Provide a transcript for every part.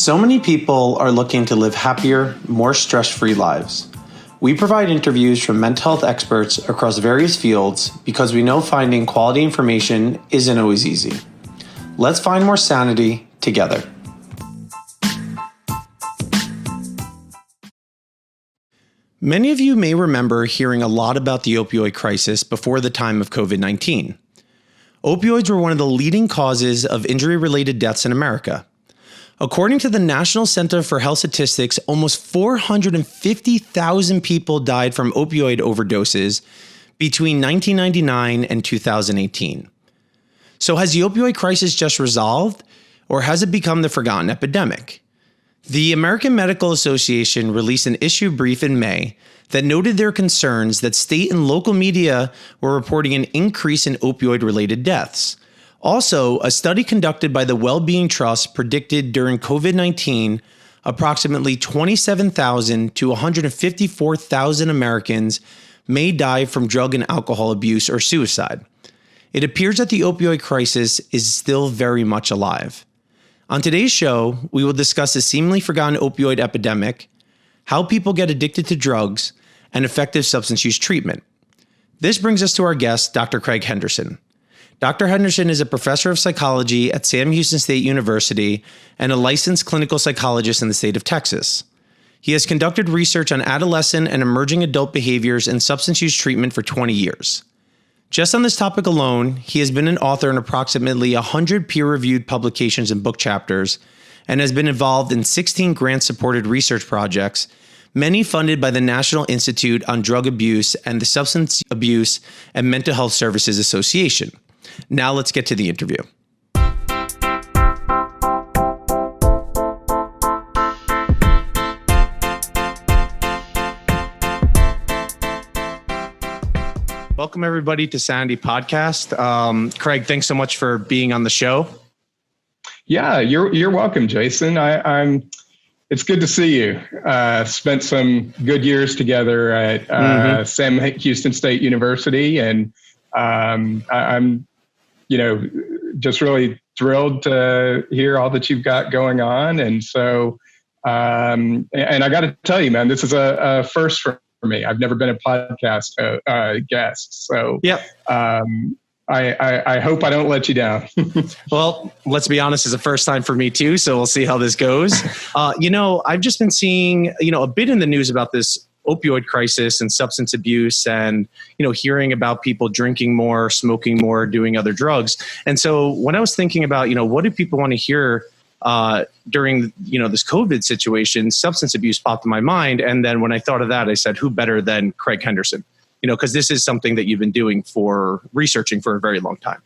So many people are looking to live happier, more stress-free lives. We provide interviews from mental health experts across various fields because we know finding quality information isn't always easy. Let's find more sanity together. Many of you may remember hearing a lot about the opioid crisis before the time of COVID-19. Opioids were one of the leading causes of injury-related deaths in America. According to the National Center for Health Statistics, almost 450,000 people died from opioid overdoses between 1999 and 2018. So has the opioid crisis just resolved, or has it become the forgotten epidemic? The American Medical Association released an issue brief in May that noted their concerns that state and local media were reporting an increase in opioid-related deaths. Also, a study conducted by the Wellbeing Trust predicted during COVID-19, approximately 27,000 to 154,000 Americans may die from drug and alcohol abuse or suicide. It appears that the opioid crisis is still very much alive. On today's show, we will discuss the seemingly forgotten opioid epidemic, how people get addicted to drugs, and effective substance use treatment. This brings us to our guest, Dr. Craig Henderson. Dr. Henderson is a professor of psychology at Sam Houston State University and a licensed clinical psychologist in the state of Texas. He has conducted research on adolescent and emerging adult behaviors and substance use treatment for 20 years. Just on this topic alone, he has been an author in approximately 100 peer-reviewed publications and book chapters, and has been involved in 16 grant-supported research projects, many funded by the National Institute on Drug Abuse and the Substance Abuse and Mental Health Services Association. Now let's get to the interview. Welcome everybody to Sanity Podcast. Craig, thanks so much for being on the show. Yeah, you're welcome, Jason. It's good to see you. Spent some good years together at Sam Houston State University, and I'm just really thrilled to hear all that you've got going on. And so, and I got to tell you, man, this is a first for me. I've never been a podcast guest. So yep. I hope I don't let you down. Well, let's be honest, it's the first time for me too. So we'll see how this goes. I've just been seeing, a bit in the news about this opioid crisis and substance abuse and, hearing about people drinking more, smoking more, doing other drugs. And so when I was thinking about, what do people want to hear during, this COVID situation, substance abuse popped in my mind. And then when I thought of that, I said, who better than Craig Henderson? Because this is something that you've been doing researching for a very long time.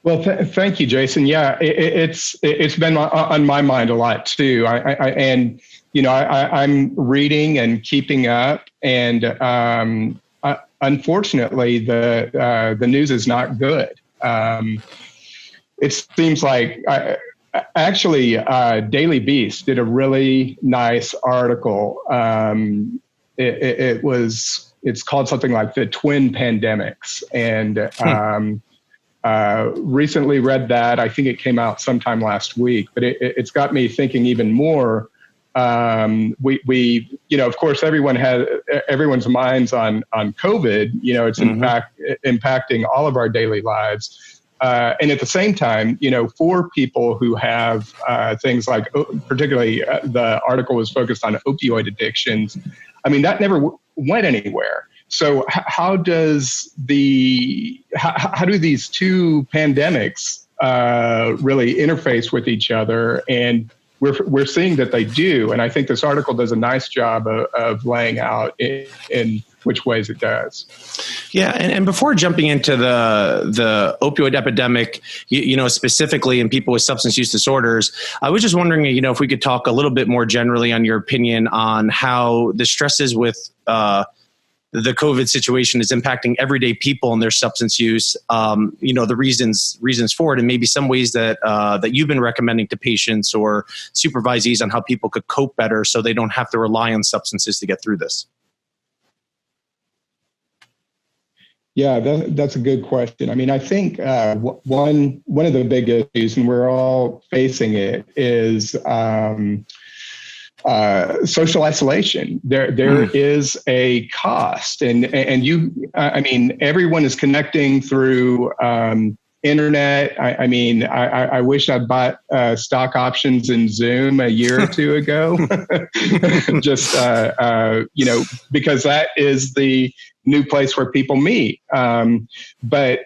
Well, thank you, Jason. Yeah, it's been on my mind a lot too. I'm reading and keeping up, and unfortunately, the news is not good. It seems like Daily Beast did a really nice article. It's called something like the twin pandemics, and recently read that. I think it came out sometime last week, but it's got me thinking even more. Of course, everyone's minds on COVID. It's in fact impacting all of our daily lives. And at the same time, for people who have things like, particularly the article was focused on opioid addictions. I mean, that never went anywhere. So how do these two pandemics really interface with each other? And we're seeing that they do. And I think this article does a nice job of laying out in which ways it does. Yeah. And before jumping into the opioid epidemic, specifically in people with substance use disorders, I was just wondering, if we could talk a little bit more generally on your opinion on how the stresses with the COVID situation is impacting everyday people and their substance use, the reasons for it, and maybe some ways that you've been recommending to patients or supervisees on how people could cope better so they don't have to rely on substances to get through this. Yeah, that's a good question. I mean, I think one of the big issues, and we're all facing it, is social isolation. There is a cost, and I mean, everyone is connecting through internet. I mean, I wish I'd bought stock options in Zoom a year or two ago, just because that is the new place where people meet. But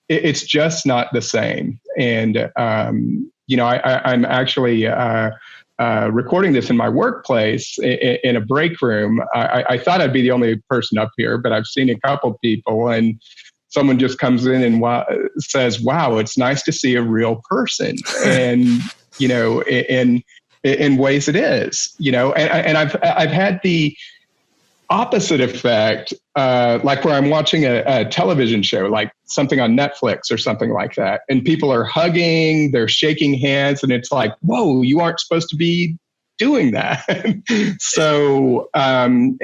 it's just not the same. And I'm actually recording this in my workplace in a break room. I thought I'd be the only person up here, but I've seen a couple people, and someone just comes in and says, "Wow, it's nice to see a real person." And in ways it is, and I've had the opposite effect, like where I'm watching a television show, like something on Netflix or something like that, and people are hugging, they're shaking hands, and it's like, whoa, you aren't supposed to be doing that. So, and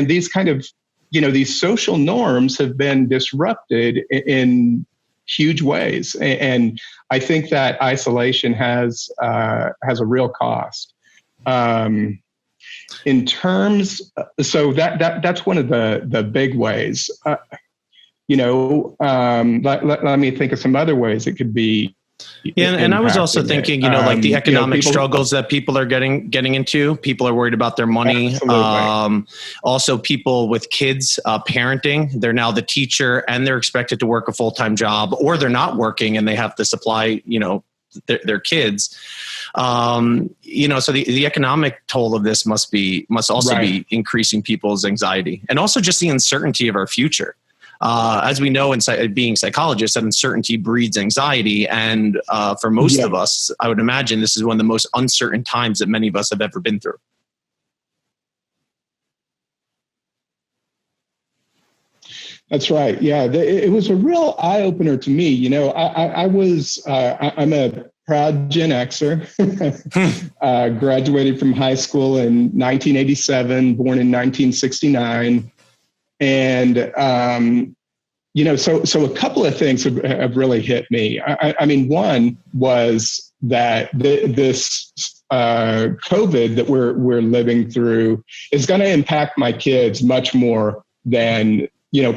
these kind of, these social norms have been disrupted in huge ways, and I think that isolation has a real cost. In terms, so that's one of the big ways. Let me think of some other ways it could be. Yeah, and I was also thinking, like the economic struggles that people are getting into. People are worried about their money. Also, people with kids, parenting. They're now the teacher, and they're expected to work a full-time job, or they're not working and they have to supply, their kids. So the economic toll of this must also be increasing people's anxiety, and also just the uncertainty of our future. As we know, being psychologists, that uncertainty breeds anxiety. And for most of us, I would imagine this is one of the most uncertain times that many of us have ever been through. That's right. Yeah, it was a real eye opener to me. I'm a proud Gen Xer, graduated from high school in 1987, born in 1969. And, so a couple of things have really hit me. I mean, one was that this COVID that we're living through is going to impact my kids much more than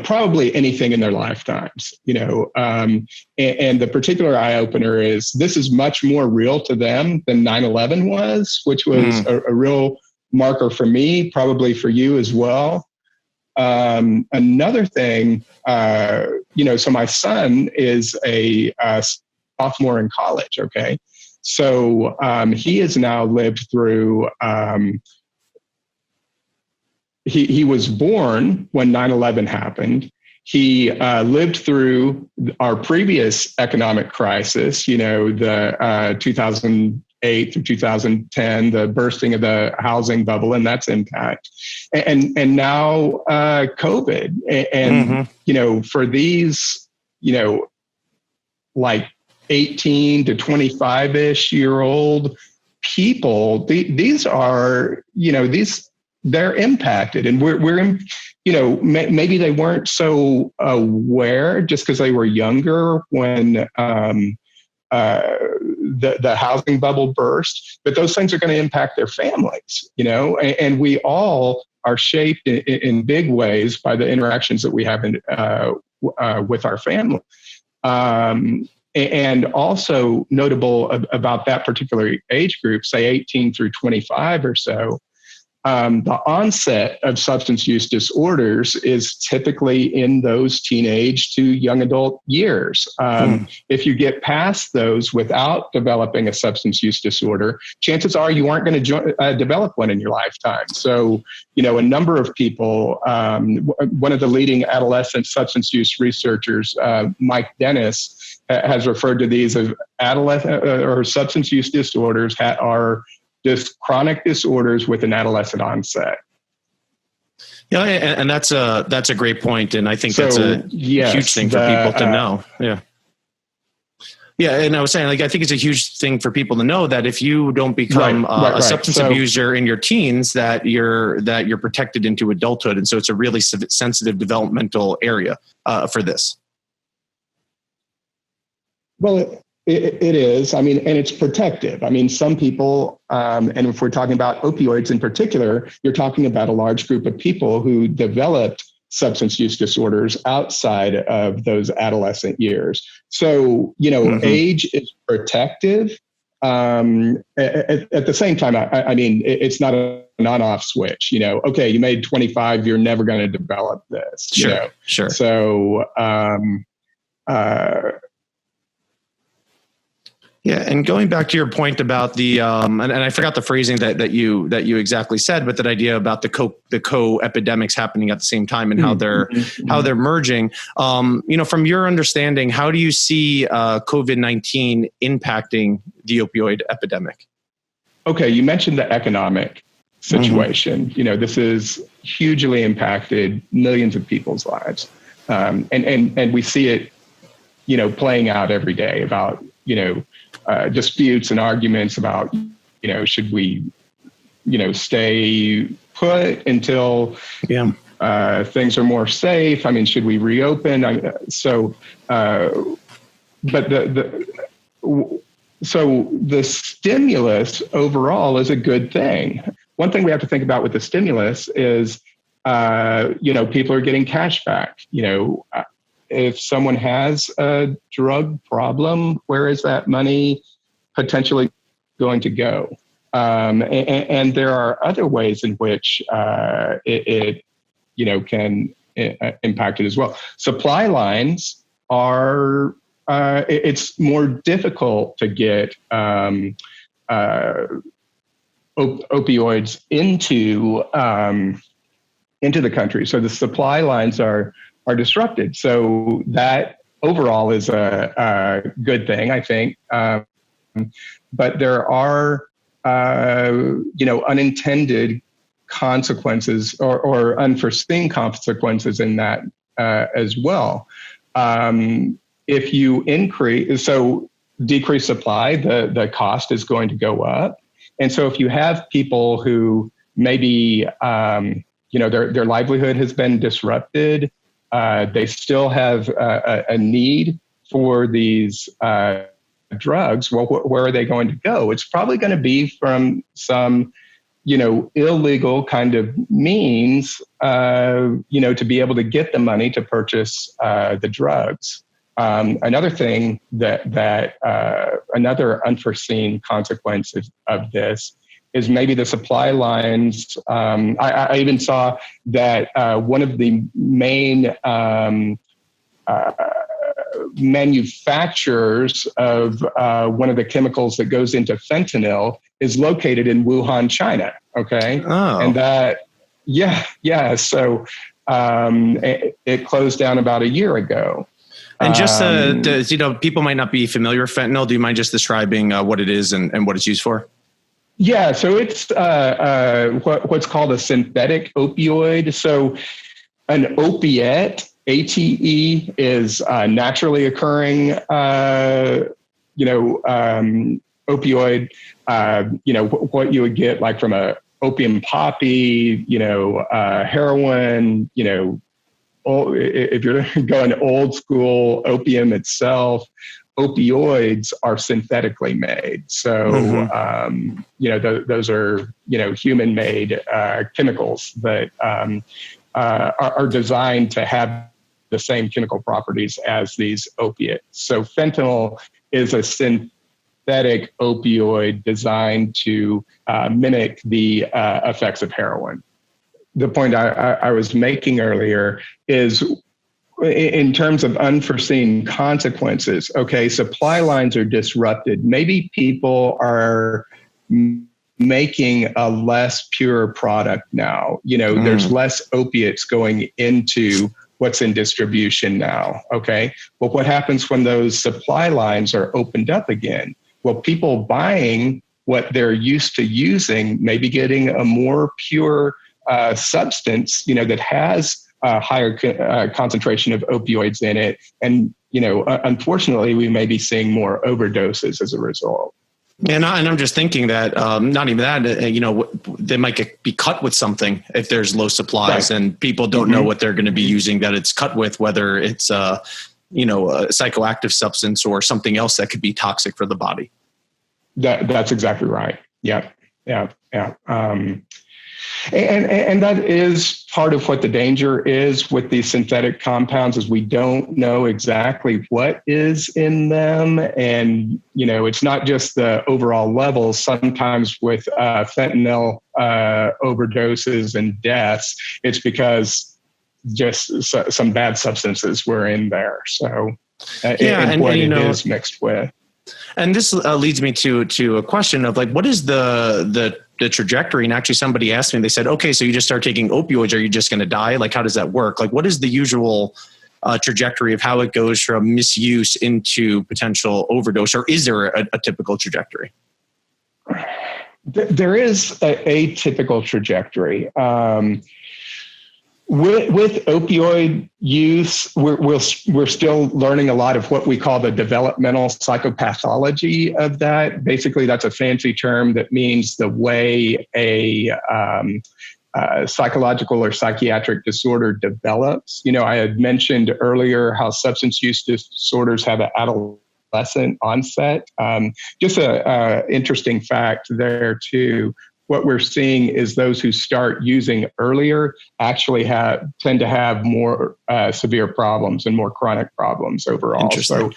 probably anything in their lifetimes, and the particular eye opener is this is much more real to them than 9/11 was, which was a real marker for me, probably for you as well. Another thing, so my son is a sophomore in college. Okay. So, he has now lived through, he was born when 9/11 happened. He lived through our previous economic crisis, the 2008 through 2010, the bursting of the housing bubble and that's impact. And now COVID. And, for these, like 18 to 25-ish year old people, these are, they're impacted, and we're in, maybe they weren't so aware just because they were younger when the housing bubble burst, but those things are going to impact their families, and we all are shaped in big ways by the interactions that we have with our family. And also notable about that particular age group, say 18 through 25 or so, the onset of substance use disorders is typically in those teenage to young adult years. If you get past those without developing a substance use disorder, chances are you aren't going to develop one in your lifetime. So, a number of people, one of the leading adolescent substance use researchers, Mike Dennis, has referred to these as adolescent or substance use disorders that are just chronic disorders with an adolescent onset. Yeah, and that's a great point, and I think that's a huge thing for people to know. Yeah. Yeah, and I was saying, like, I think it's a huge thing for people to know that if you don't become a substance abuser in your teens, that you're protected into adulthood, and so it's a really sensitive developmental area for this. Well, it is. I mean, and it's protective. I mean, some people, and if we're talking about opioids in particular, you're talking about a large group of people who developed substance use disorders outside of those adolescent years. So, age is protective. At the same time, I mean, it's not an on-off switch. Okay, you made 25, you're never going to develop this. Sure. So, yeah, and going back to your point about the and I forgot the phrasing that you exactly said, but that idea about the co-epidemics happening at the same time and how they're merging. From your understanding, how do you see COVID-19 impacting the opioid epidemic? Okay, you mentioned the economic situation. This has hugely impacted millions of people's lives, and we see it, playing out every day about disputes and arguments about, should we, stay put until things are more safe? I mean, should we reopen? But the stimulus overall is a good thing. One thing we have to think about with the stimulus is, people are getting cash back. If someone has a drug problem, where is that money potentially going to go? And there are other ways in which it can impact it as well. Supply lines are, it's more difficult to get opioids into the country. So the supply lines are disrupted. So that overall is a good thing, I think. But there are, unintended consequences or unforeseen consequences in that as well. If you decrease supply, the cost is going to go up. And so if you have people who maybe, their livelihood has been disrupted, they still have a need for these drugs. Well, where are they going to go? It's probably going to be from some, illegal kind of means, to be able to get the money to purchase the drugs. Another thing another unforeseen consequence of this is maybe the supply lines. I even saw that one of the main manufacturers of one of the chemicals that goes into fentanyl is located in Wuhan, China. Okay. Oh. And so it closed down about a year ago. And just people might not be familiar with fentanyl. Do you mind just describing what it is and what it's used for? Yeah, so it's what's called a synthetic opioid. So an opiate, ATE, is naturally occurring, opioid. What you would get like from a opium poppy, heroin, if you're going old school, opium itself. Opioids are synthetically made. So, those are, human-made chemicals that are designed to have the same chemical properties as these opiates. So fentanyl is a synthetic opioid designed to mimic the effects of heroin. The point I was making earlier is, in terms of unforeseen consequences, okay, supply lines are disrupted. Maybe people are making a less pure product now. There's less opiates going into what's in distribution now, okay? Well, what happens when those supply lines are opened up again? Well, people buying what they're used to using, maybe getting a more pure substance, that has a higher concentration of opioids in it. And, unfortunately, we may be seeing more overdoses as a result. And I'm just thinking that not even that, they might be cut with something if there's low supplies, right, and people don't know what they're going to be using that it's cut with, whether it's a psychoactive substance or something else that could be toxic for the body. That's exactly right. Yeah. And that is part of what the danger is with these synthetic compounds, is we don't know exactly what is in them. And, it's not just the overall levels. Sometimes with fentanyl overdoses and deaths, it's because just some bad substances were in there. So it is mixed with. And this leads me to a question of like, what is the trajectory? And actually somebody asked me, they said, okay, so you just start taking opioids, are you just going to die? Like, how does that work? Like, what is the usual trajectory of how it goes from misuse into potential overdose? Or is there a typical trajectory? There is a typical trajectory. With opioid use, we're still learning a lot of what we call the developmental psychopathology of that. Basically, that's a fancy term that means the way a psychological or psychiatric disorder develops. I had mentioned earlier how substance use disorders have an adolescent onset. Just a interesting fact there too. What we're seeing is those who start using earlier actually tend to have more severe problems and more chronic problems overall. So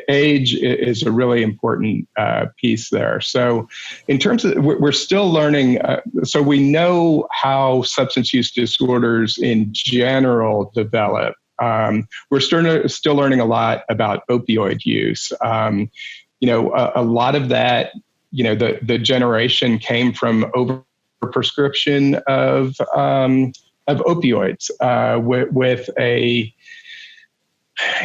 age is a really important piece there. So in terms of, we're still learning, so we know how substance use disorders in general develop. We're still learning a lot about opioid use. A lot of that, the generation came from overprescription of opioids with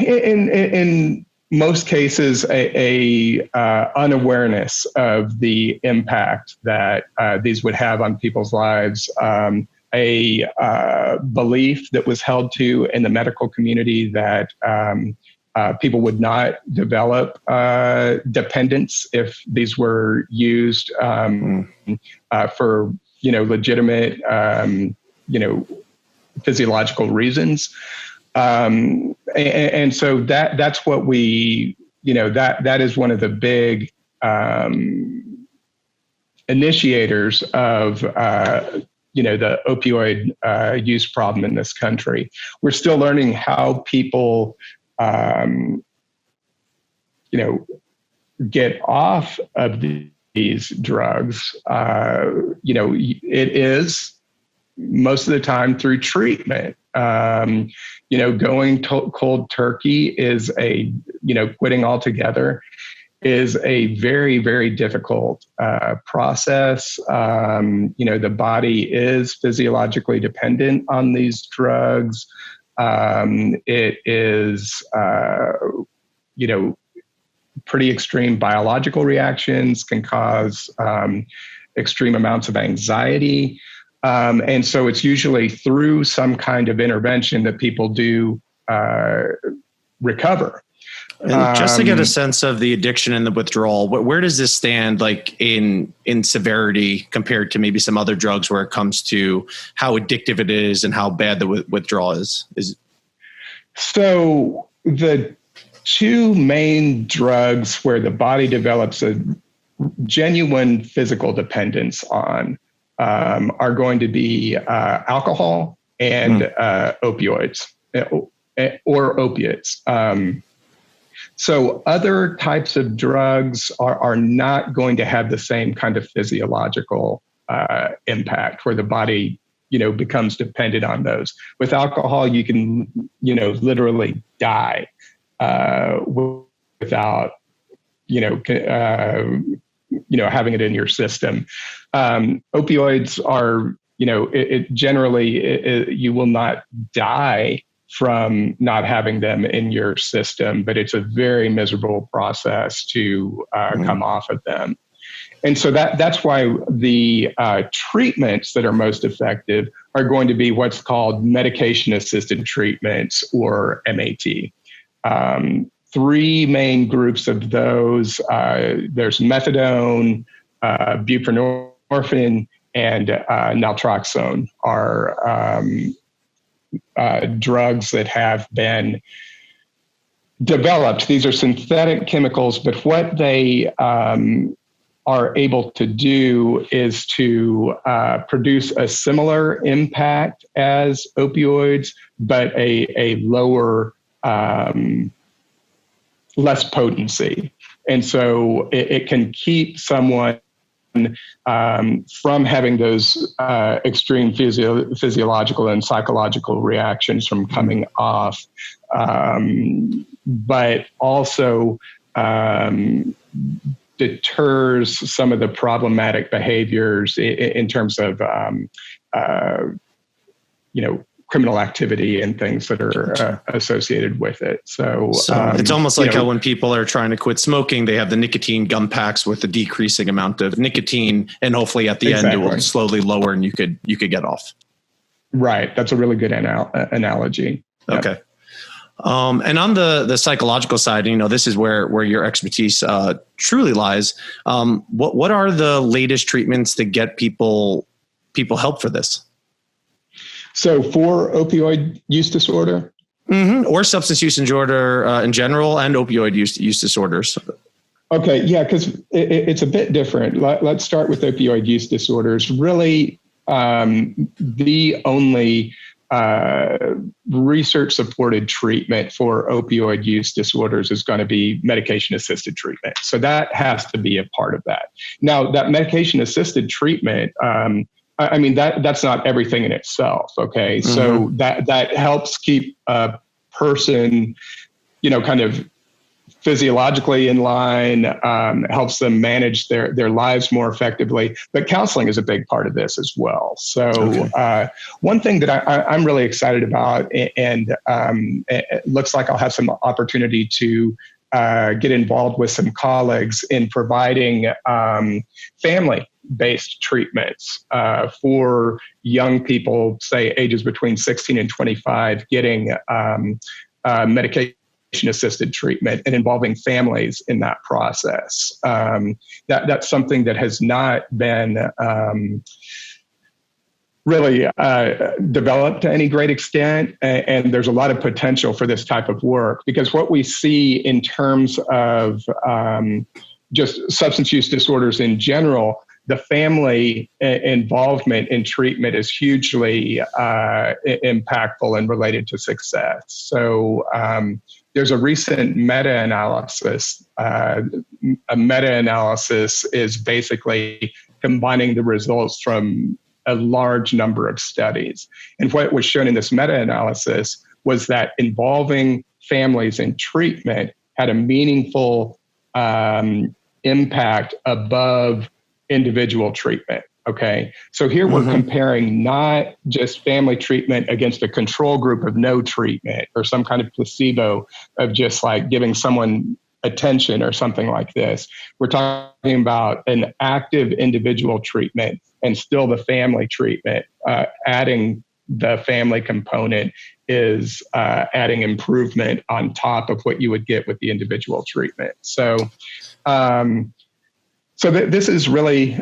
in most cases a unawareness of the impact that these would have on people's lives. A belief that was held to in the medical community that people would not develop dependence if these were used for legitimate physiological reasons, and so that's what we that is one of the big initiators of the opioid use problem in this country. We're still learning how people get off of these drugs. It is most of the time through treatment. Going cold turkey is quitting altogether is a very, very difficult process. The body is physiologically dependent on these drugs. It is, pretty extreme biological reactions, can cause extreme amounts of anxiety. And so it's usually through some kind of intervention that people do recover. And just to get a sense of the addiction and the withdrawal, where does this stand like in severity compared to maybe some other drugs where it comes to how addictive it is and how bad the withdrawal is? So the two main drugs where the body develops a genuine physical dependence on are going to be alcohol and opioids or opiates. So other types of drugs are not going to have the same kind of physiological impact where the body, becomes dependent on those. With alcohol, you can, literally die without, having it in your system. Opioids are, generally you will not die from not having them in your system, but it's a very miserable process to come off of them. And so that's why the treatments that are most effective are going to be what's called medication-assisted treatments, or MAT. three main groups of those. There's methadone, buprenorphine, and naltrexone are drugs that have been developed. These are synthetic chemicals, but what they are able to do is to produce a similar impact as opioids, but a lower, less potency. And so it can keep someone from having those extreme physiological and psychological reactions from coming off, but also deters some of the problematic behaviors in terms of, criminal activity and things that are associated with it. So it's almost like how when people are trying to quit smoking, they have the nicotine gum packs with a decreasing amount of nicotine, and hopefully at the end it will slowly lower and you could get off. Right. That's a really good analogy. Okay. Yep. And on the psychological side, this is where your expertise truly lies. What are the latest treatments to get people help for this? So for opioid use disorder? Mm-hmm. Or substance use disorder in general, and opioid use disorders. Okay, yeah, because it's a bit different. Let's start with opioid use disorders. Really, the only research-supported treatment for opioid use disorders is going to be medication-assisted treatment. So that has to be a part of that. Now, that medication-assisted treatment, that's not everything in itself. Okay. Mm-hmm. So that helps keep a person, kind of physiologically in line, helps them manage their lives more effectively. But counseling is a big part of this as well. So one thing that I'm really excited about, and it looks like I'll have some opportunity to get involved with some colleagues in providing family-based treatments for young people, say ages between 16 and 25, getting medication-assisted treatment and involving families in that process. That's something that has not been really developed to any great extent. And there's a lot of potential for this type of work, because what we see in terms of just substance use disorders in general, the family involvement in treatment is hugely impactful and related to success. So there's a recent meta-analysis. A meta-analysis is basically combining the results from a large number of studies. And what was shown in this meta-analysis was that involving families in treatment had a meaningful impact above individual treatment. Okay. So here we're comparing not just family treatment against a control group of no treatment or some kind of placebo of just like giving someone attention or something like this. We're talking about an active individual treatment and still the family treatment. Adding the family component is adding improvement on top of what you would get with the individual treatment. So, this is really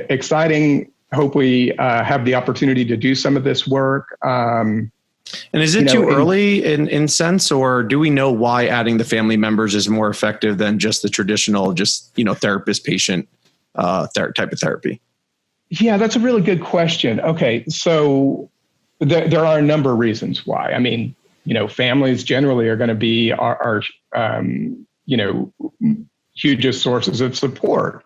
exciting. Hope we have the opportunity to do some of this work. And is it too early in sense, or do we know why adding the family members is more effective than just the traditional, therapist patient type of therapy? Yeah, that's a really good question. Okay, so there are a number of reasons why. I mean, families generally are going to be our hugest sources of support.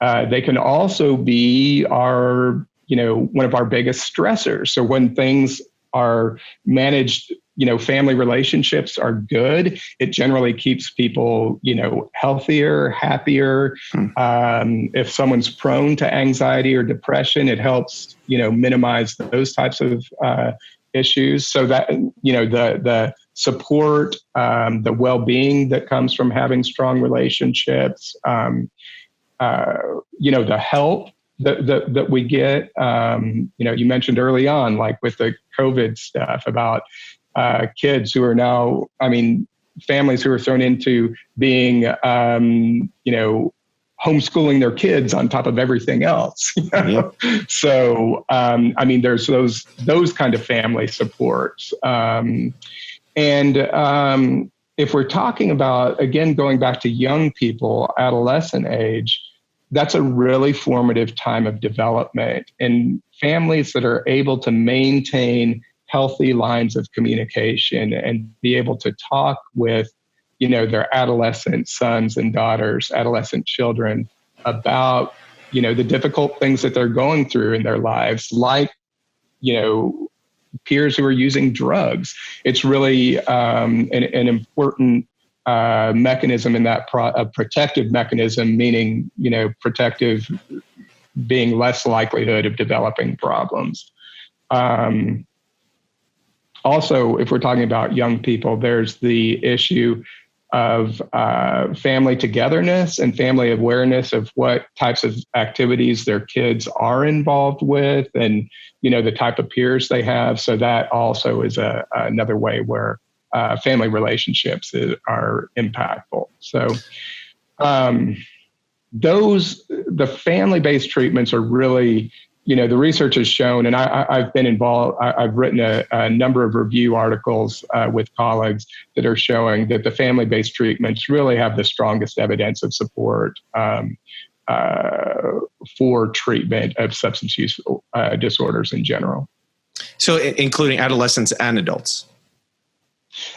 They can also be our, one of our biggest stressors. So when things are managed, family relationships are good, it generally keeps people, healthier, happier. If someone's prone to anxiety or depression, it helps, minimize those types of issues. So that, the support, the well-being that comes from having strong relationships, the help that we get, you mentioned early on, like with the COVID stuff about kids who are now, families who are thrown into being, homeschooling their kids on top of everything else. Yep. So, there's those kind of family supports. If we're talking about, again, going back to young people, adolescent age, that's a really formative time of development. And families that are able to maintain healthy lines of communication and be able to talk with, their adolescent sons and daughters, adolescent children, about, the difficult things that they're going through in their lives, like, peers who are using drugs. It's really an important mechanism in that a protective mechanism, meaning, protective being less likelihood of developing problems. Also, if we're talking about young people, there's the issue of family togetherness and family awareness of what types of activities their kids are involved with, and the type of peers they have. So that also is another way where family relationships are impactful. So the family-based treatments are really, the research has shown, and I've been involved, I've written a number of review articles with colleagues that are showing that the family-based treatments really have the strongest evidence of support for treatment of substance use disorders in general. So including adolescents and adults?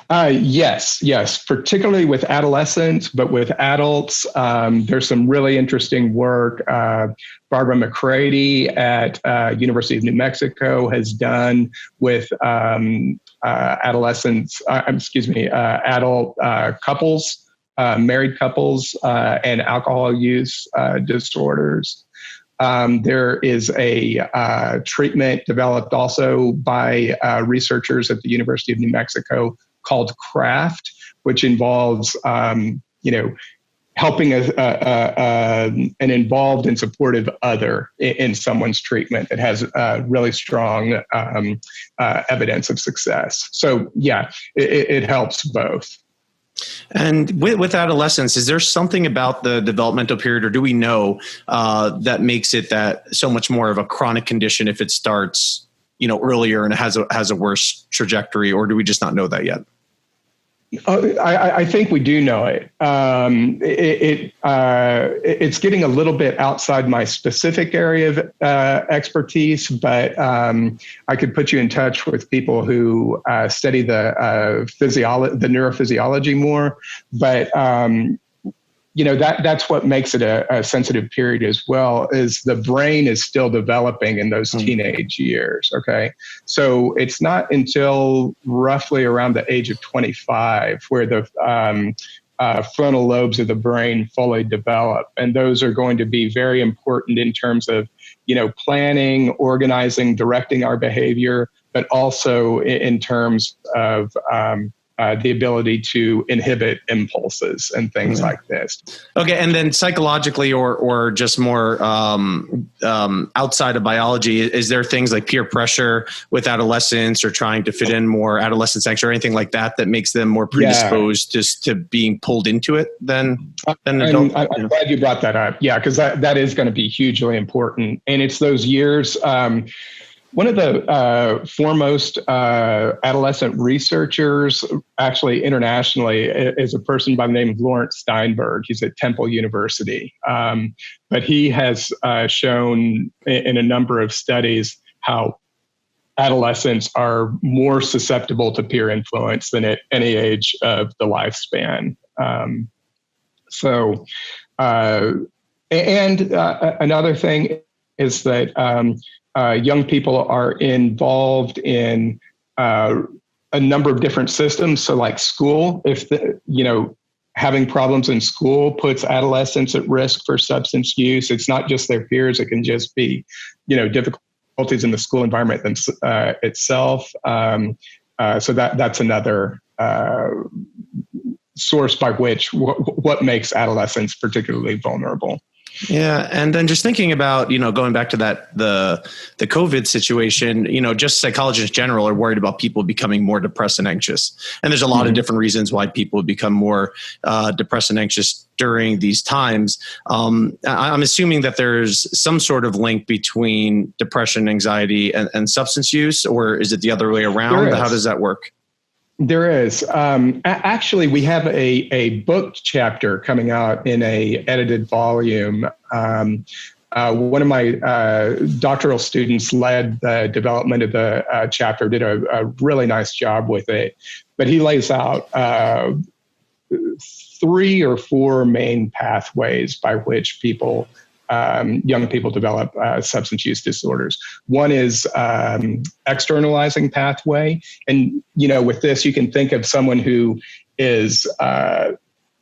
Yes, particularly with adolescents, but with adults, there's some really interesting work. Barbara McCready at University of New Mexico has done with adolescents, adult couples, married couples, and alcohol use disorders. There is a treatment developed also by researchers at the University of New Mexico called CRAFT, which involves, helping an involved and supportive other in someone's treatment that has really strong evidence of success. So yeah, it helps both. And with adolescence, is there something about the developmental period, or do we know that makes it that so much more of a chronic condition if it starts, earlier and has a worse trajectory, or do we just not know that yet? I think we do know it. It's getting a little bit outside my specific area of expertise, but I could put you in touch with people who study the neurophysiology more. But that's what makes it a sensitive period as well, is the brain is still developing in those teenage years. Okay. So it's not until roughly around the age of 25 where the frontal lobes of the brain fully develop. And those are going to be very important in terms of, planning, organizing, directing our behavior, but also in terms of, the ability to inhibit impulses and things like this. Okay, and then psychologically, or just more outside of biology, is there things like peer pressure with adolescents, or trying to fit in more adolescence angst, or anything like that makes them more predisposed just to being pulled into it than adults? I'm glad you brought that up. Yeah, because that is going to be hugely important, and it's those years. One of the foremost adolescent researchers, actually internationally, is a person by the name of Lawrence Steinberg. He's at Temple University. But he has shown in a number of studies how adolescents are more susceptible to peer influence than at any age of the lifespan. Another thing is that young people are involved in a number of different systems. So like school, if having problems in school puts adolescents at risk for substance use. It's not just their peers. It can just be, difficulties in the school environment itself. So that's another source by which what makes adolescents particularly vulnerable. Yeah. And then just thinking about, going back to the COVID situation, just psychologists in general are worried about people becoming more depressed and anxious. And there's a lot of different reasons why people become more depressed and anxious during these times. I'm assuming that there's some sort of link between depression, anxiety, and substance use, or is it the other way around? How does that work? There is. Actually, we have a book chapter coming out in a edited volume. One of my doctoral students led the development of the chapter, did a really nice job with it. But he lays out 3 or 4 main pathways by which young people develop substance use disorders. One is externalizing pathway. And, with this, you can think of someone who is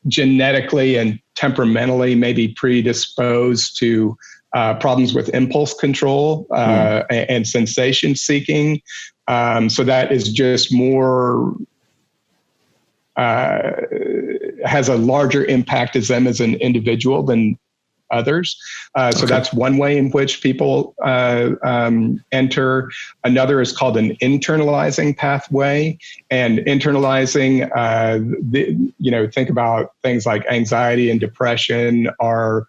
genetically and temperamentally maybe predisposed to problems with impulse control and sensation seeking. So that is just more, has a larger impact as them as an individual than others. So that's one way in which people enter. Another is called an internalizing pathway. And internalizing, think about things like anxiety and depression are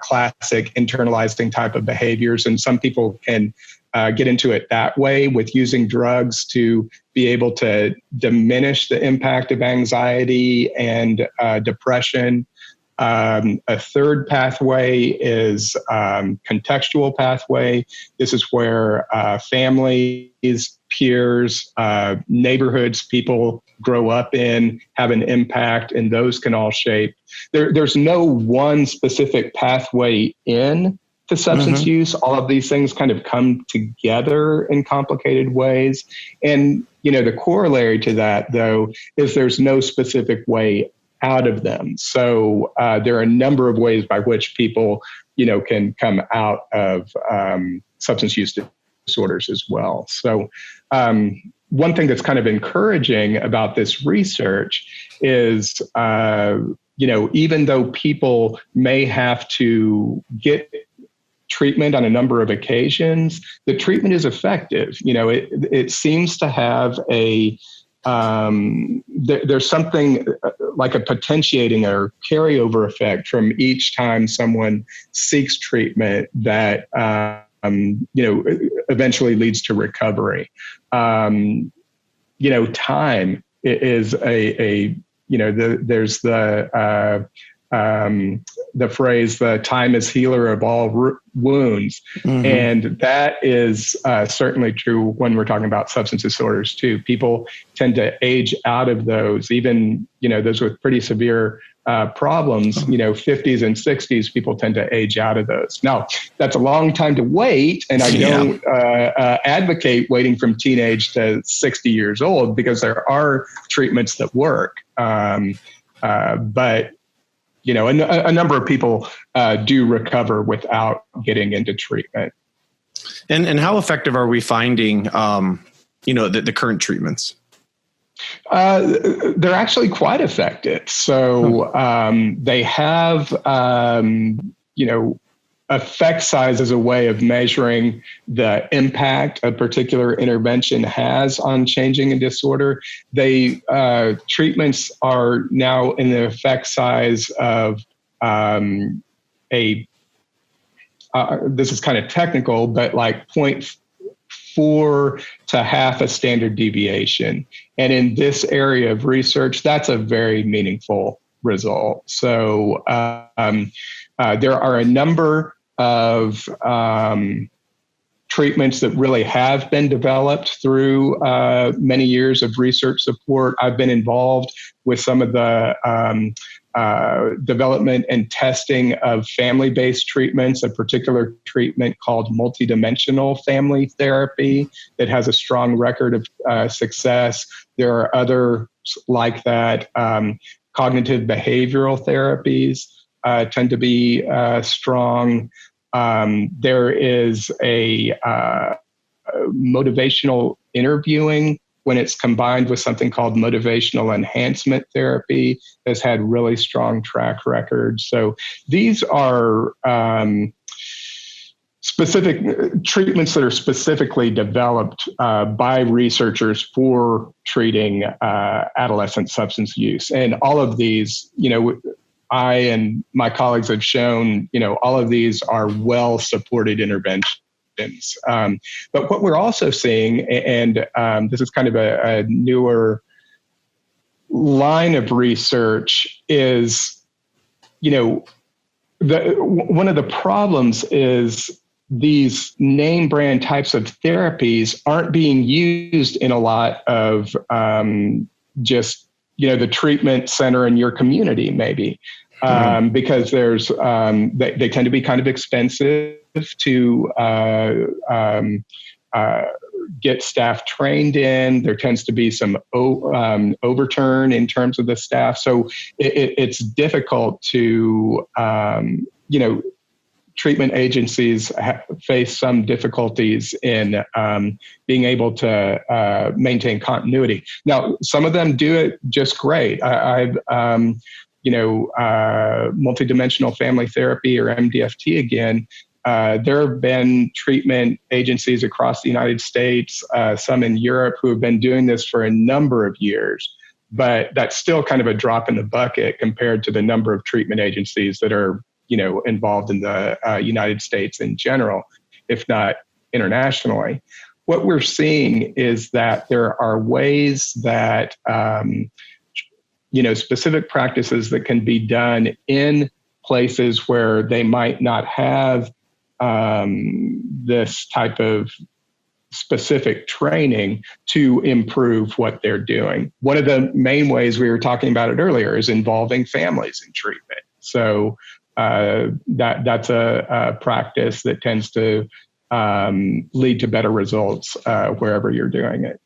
classic internalizing type of behaviors. And some people can get into it that way with using drugs to be able to diminish the impact of anxiety and depression. A third pathway is contextual pathway. This is where families, peers, neighborhoods people grow up in have an impact, and those can all shape. There's no one specific pathway in to substance use. All of these things kind of come together in complicated ways. And, the corollary to that, though, is there's no specific way out of them. So there are a number of ways by which people, can come out of substance use disorders as well. So one thing that's kind of encouraging about this research is, even though people may have to get treatment on a number of occasions, the treatment is effective. It seems to have there's something like a potentiating or carryover effect from each time someone seeks treatment that, eventually leads to recovery. Time is there's the phrase, the time is healer of all wounds. And that is certainly true when we're talking about substance disorders too. People tend to age out of those, even, those with pretty severe problems, 50s and 60s, people tend to age out of those. Now, that's a long time to wait. And I don't advocate waiting from teenage to 60 years old, because there are treatments that work. But a number of people do recover without getting into treatment. And how effective are we finding, the current treatments? They're actually quite effective. So they have, effect size as a way of measuring the impact a particular intervention has on changing a disorder. Treatments are now in the effect size of this is kind of technical, but like 0.4 to half a standard deviation. And in this area of research, that's a very meaningful result. So there are a number of treatments that really have been developed through many years of research support. I've been involved with some of the development and testing of family-based treatments, a particular treatment called multidimensional family therapy that has a strong record of success. There are others like that. Cognitive behavioral therapies tend to be strong. There is a motivational interviewing when it's combined with something called motivational enhancement therapy, has had really strong track records. So these are specific treatments that are specifically developed by researchers for treating adolescent substance use. And all of these, I and my colleagues have shown, all of these are well-supported interventions. But what we're also seeing, and this is kind of a newer line of research, is, one of the problems is these name brand types of therapies aren't being used in a lot of just, the treatment center in your community, maybe, because there's, they tend to be kind of expensive to get staff trained in. There tends to be some overturn in terms of the staff. So it's difficult to, treatment agencies face some difficulties in being able to maintain continuity. Now, some of them do it just great. I've, multidimensional family therapy, or MDFT again. There have been treatment agencies across the United States, some in Europe, who have been doing this for a number of years. But that's still kind of a drop in the bucket compared to the number of treatment agencies that are involved in the United States in general, if not internationally. What we're seeing is that there are ways that, specific practices that can be done in places where they might not have this type of specific training to improve what they're doing. One of the main ways, we were talking about it earlier, is involving families in treatment. So that's a practice that tends to lead to better results wherever you're doing it.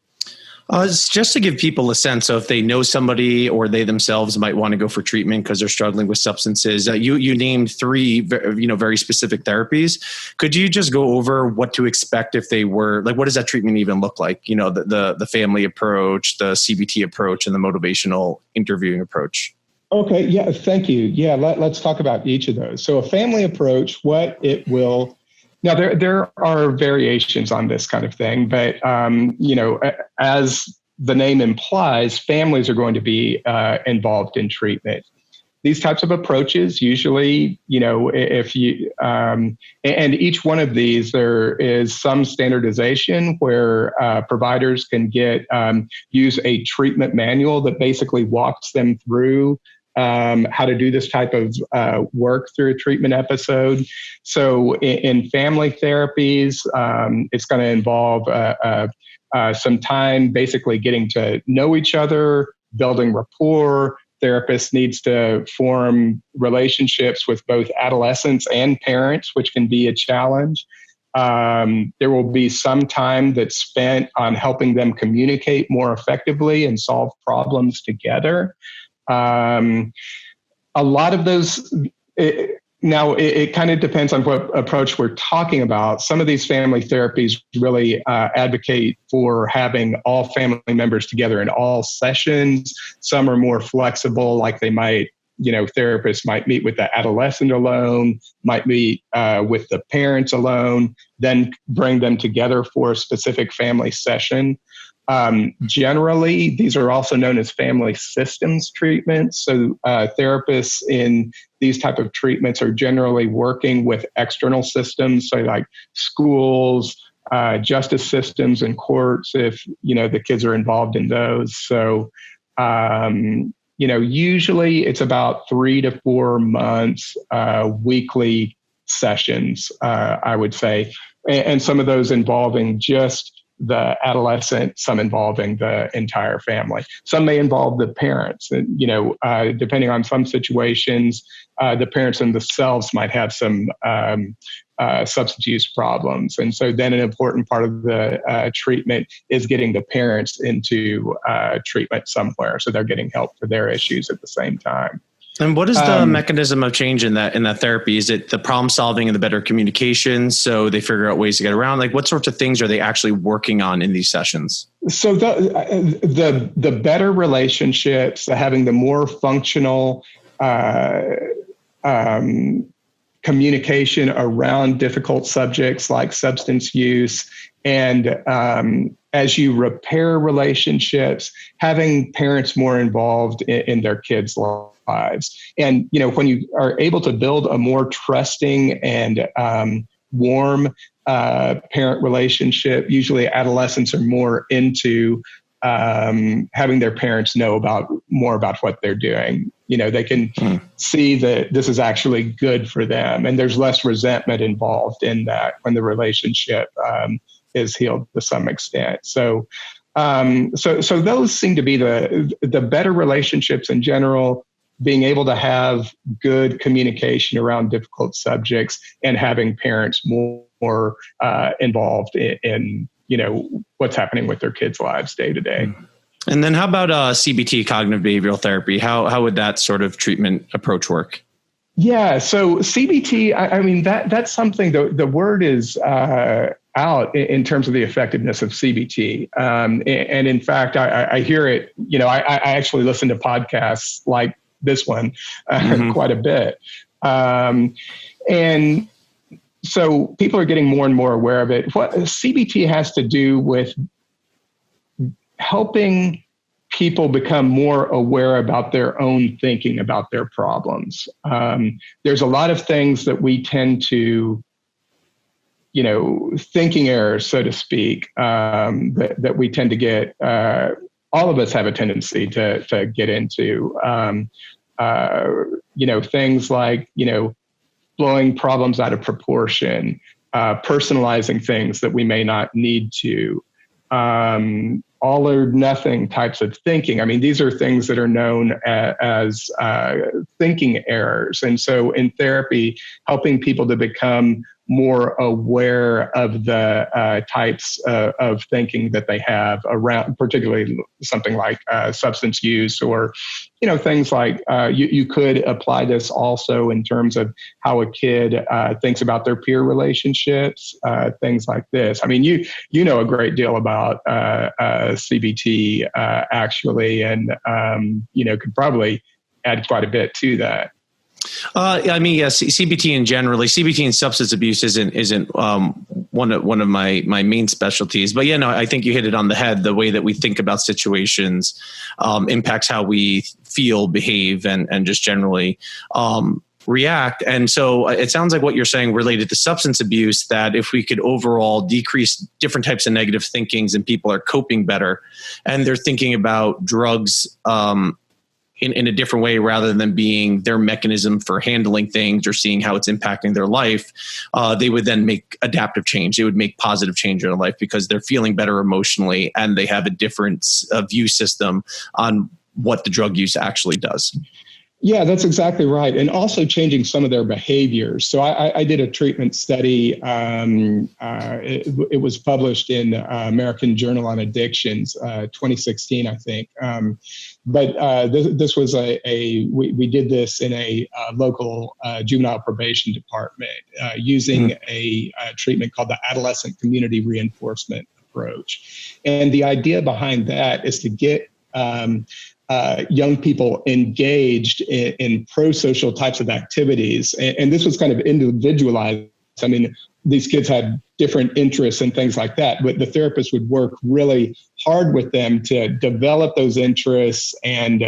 It's just to give people a sense of if they know somebody or they themselves might want to go for treatment because they're struggling with substances. You named three, very specific therapies. Could you just go over what to expect if they were, like, what does that treatment even look like? The family approach, the CBT approach, and the motivational interviewing approach. Okay. Yeah. Thank you. Yeah. Let's talk about each of those. So a family approach, what it will. Now, there are variations on this kind of thing, but, as the name implies, families are going to be involved in treatment. These types of approaches usually, if you, and each one of these, there is some standardization where providers can use a treatment manual that basically walks them through how to do this type of work through a treatment episode. So in family therapies, it's going to involve some time basically getting to know each other, building rapport. Therapist needs to form relationships with both adolescents and parents, which can be a challenge. There will be some time that's spent on helping them communicate more effectively and solve problems together. A lot of those, it kind of depends on what approach we're talking about. Some of these family therapies really advocate for having all family members together in all sessions. Some are more flexible, like they might, therapists might meet with the adolescent alone, might meet with the parents alone, then bring them together for a specific family session. Generally, these are also known as family systems treatments. So therapists in these type of treatments are generally working with external systems, so like schools, justice systems, and courts, if the kids are involved in those. So usually it's about 3 to 4 months, weekly sessions, I would say, and some of those involving just the adolescent, some involving the entire family. Some may involve the parents. And, depending on some situations, the parents themselves might have some substance use problems. And so then an important part of the treatment is getting the parents into treatment somewhere. So they're getting help for their issues at the same time. And what is the mechanism of change in that therapy? Is it the problem solving and the better communication, so they figure out ways to get around? Like, what sorts of things are they actually working on in these sessions? So the better relationships, having the more functional communication around difficult subjects like substance use, and as you repair relationships, having parents more involved in their kids' lives. And, when you are able to build a more trusting and warm parent relationship, usually adolescents are more into having their parents know more about what they're doing. They can see that this is actually good for them, and there's less resentment involved in that when the relationship is healed to some extent. So those seem to be the better relationships in general, being able to have good communication around difficult subjects, and having parents more involved in what's happening with their kids' lives day to day. And then how about CBT, cognitive behavioral therapy? How would that sort of treatment approach work? Yeah, so CBT, I mean, that's something, the word is out in terms of the effectiveness of CBT. And in fact, I hear it, I actually listen to podcasts like this one quite a bit. And so people are getting more and more aware of it. What CBT has to do with helping people become more aware about their own thinking about their problems. There's a lot of things that we tend to, thinking errors, so to speak, that we tend to get, all of us have a tendency to get into, things like, blowing problems out of proportion, personalizing things that we may not need to, all or nothing types of thinking. I mean, these are things that are known as thinking errors. And so in therapy, helping people to become more aware of the types of thinking that they have around, particularly something like substance use, or things like you could apply this also in terms of how a kid thinks about their peer relationships, things like this. I mean, you know a great deal about CBT actually, and could probably add quite a bit to that. I mean, yes, CBT and generally, CBT and substance abuse isn't one of my main specialties. But I think you hit it on the head. The way that we think about situations impacts how we feel, behave, and just generally react. And so it sounds like what you're saying related to substance abuse, that if we could overall decrease different types of negative thinkings and people are coping better and they're thinking about drugs in a different way rather than being their mechanism for handling things or seeing how it's impacting their life, they would then make adaptive change. They would make positive change in their life because they're feeling better emotionally and they have a different view system on what the drug use actually does. Yeah, that's exactly right. And also changing some of their behaviors. So I did a treatment study. It was published in American Journal on Addictions, 2016, I think. But this was we did this in a local juvenile probation department using a treatment called the adolescent community reinforcement approach. And the idea behind that is to get young people engaged in pro-social types of activities. And this was kind of individualized. I mean, these kids had different interests and things like that, but the therapist would work really hard with them to develop those interests and,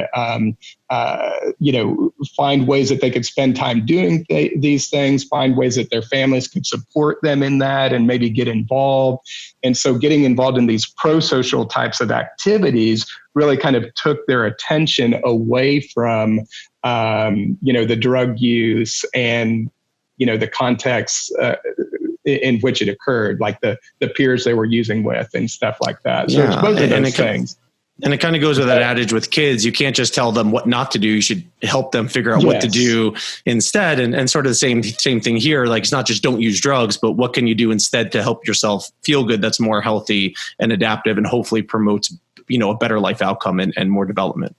find ways that they could spend time doing these things, find ways that their families could support them in that and maybe get involved. And so getting involved in these pro-social types of activities really kind of took their attention away from, the drug use and, the context in which it occurred, like the peers they were using with and stuff like that. So it's both of those things. And it kind of goes with that adage with kids. You can't just tell them what not to do. You should help them figure out what to do instead. And sort of the same thing here. Like, it's not just don't use drugs, but what can you do instead to help yourself feel good, that's more healthy and adaptive and hopefully promotes, a better life outcome and more development.